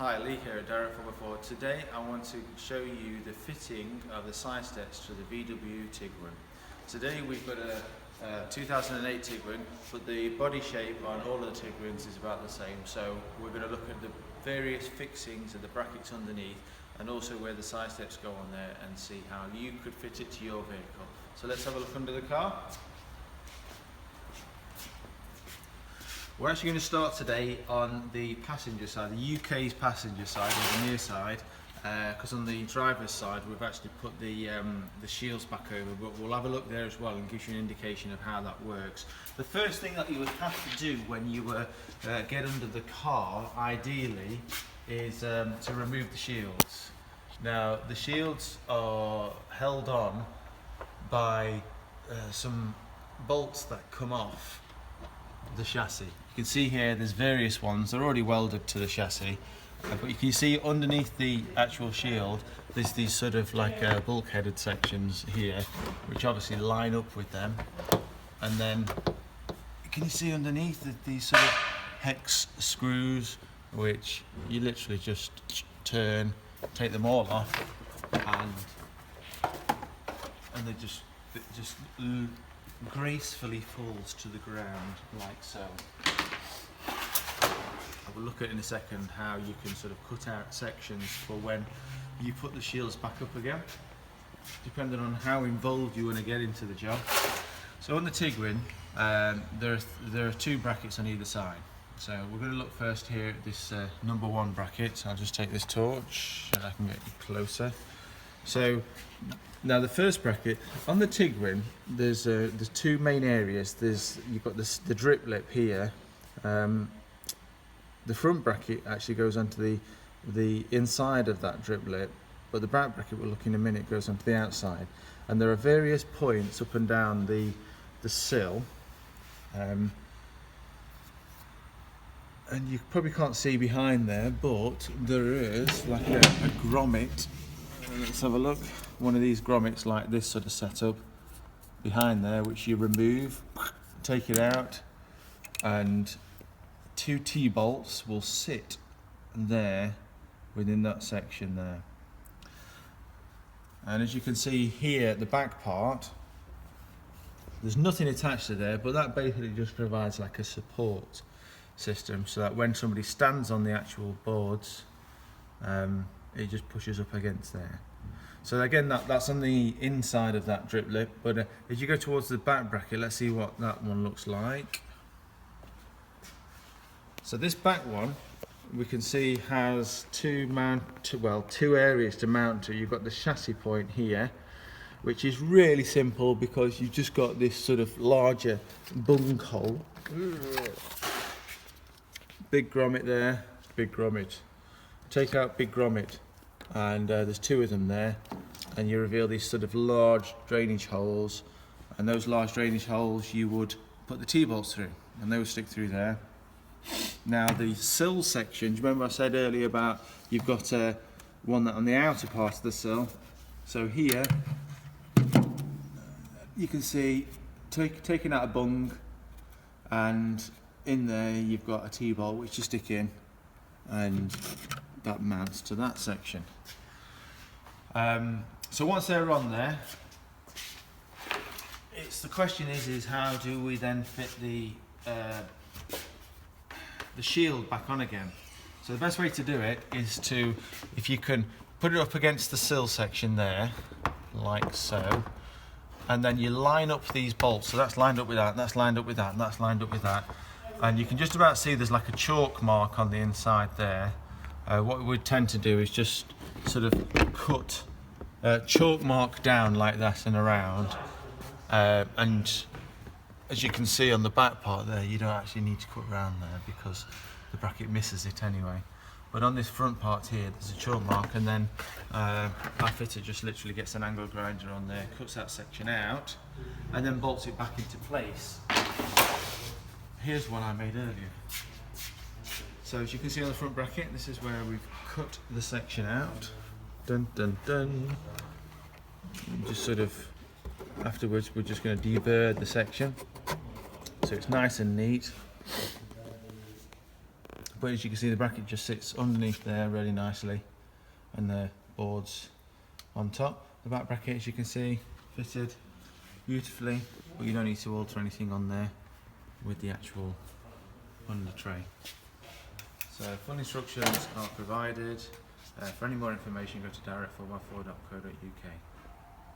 Hi, Lee here at Direct 4x4. Today I want to show you the fitting of the side steps to the VW Tiguan. Today we've got a 2008 Tiguan, but the body shape on all of the Tiguans is about the same. So we're going to look at the various fixings of the brackets underneath and also where the side steps go on there and see how you could fit it to your vehicle. So let's have a look under the car. We're actually going to start today on the passenger side, the UK's passenger side, or the near side, because on the driver's side we've actually put the shields back over, but we'll have a look there as well and give you an indication of how that works. The first thing that you would have to do when you get under the car, ideally, is to remove the shields. Now, the shields are held on by some bolts that come off the chassis. You can see here there's various ones, they're already welded to the chassis, but you can see underneath the actual shield there's these sort of like bulkheaded sections here which obviously line up with them, and then can you see underneath these sort of hex screws which you literally just turn, take them all off, and they just gracefully falls to the ground like so. I will look at in a second how you can sort of cut out sections for when you put the shields back up again, depending on how involved you want to get into the job. So on the Tiguan, there are two brackets on either side. So we're going to look first here at this number one bracket. I'll just take this torch and I can get you closer. So now the first bracket on the Tiguan, there's two main areas. You've got the drip lip here. The front bracket actually goes onto the inside of that drip lip, but the back bracket we'll look in a minute goes onto the outside. And there are various points up and down the sill, and you probably can't see behind there, but there is like a grommet. Let's have a look. One of these grommets like this sort of setup behind there, which you remove, take it out, and two T-bolts will sit there within that section there. And as you can see here, the back part, there's nothing attached to there, but that basically just provides like a support system so that when somebody stands on the actual boards, it just pushes up against there. So again, that's on the inside of that drip lip, but as you go towards the back bracket, let's see what that one looks like. So this back one, we can see has two areas to mount to. You've got the chassis point here, which is really simple because you've just got this sort of larger bung hole. Big grommet there, big grommet. Take out big grommet, and there's two of them there, and you reveal these sort of large drainage holes, and those large drainage holes you would put the T-bolts through, and they would stick through there. Now the sill section, do you remember I said earlier about you've got one that on the outer part of the sill? So here you can see taking out a bung, and in there you've got a T-bolt which you stick in, and that mounts to that section. So once they're on there, the question is how do we then fit the shield back on again? So the best way to do it is to, if you can put it up against the sill section there, like so, and then you line up these bolts. So that's lined up with that, that's lined up with that, and that's lined up with that. And you can just about see there's like a chalk mark on the inside there. What we tend to do is just sort of cut chalk mark down like that and around. And as you can see on the back part there, you don't actually need to cut around there because the bracket misses it anyway. But on this front part here, there's a chalk mark, and then our fitter just literally gets an angle grinder on there, cuts that section out, and then bolts it back into place. Here's one I made earlier. So as you can see on the front bracket, this is where we've cut the section out. Dun dun dun. And just sort of, afterwards we're just going to deburr the section so it's nice and neat. But as you can see, the bracket just sits underneath there really nicely, and the board's on top. The back bracket, as you can see, fitted beautifully, but you don't need to alter anything on there with the actual under tray. So full instructions are provided. For any more information, go to direct4x4.co.uk.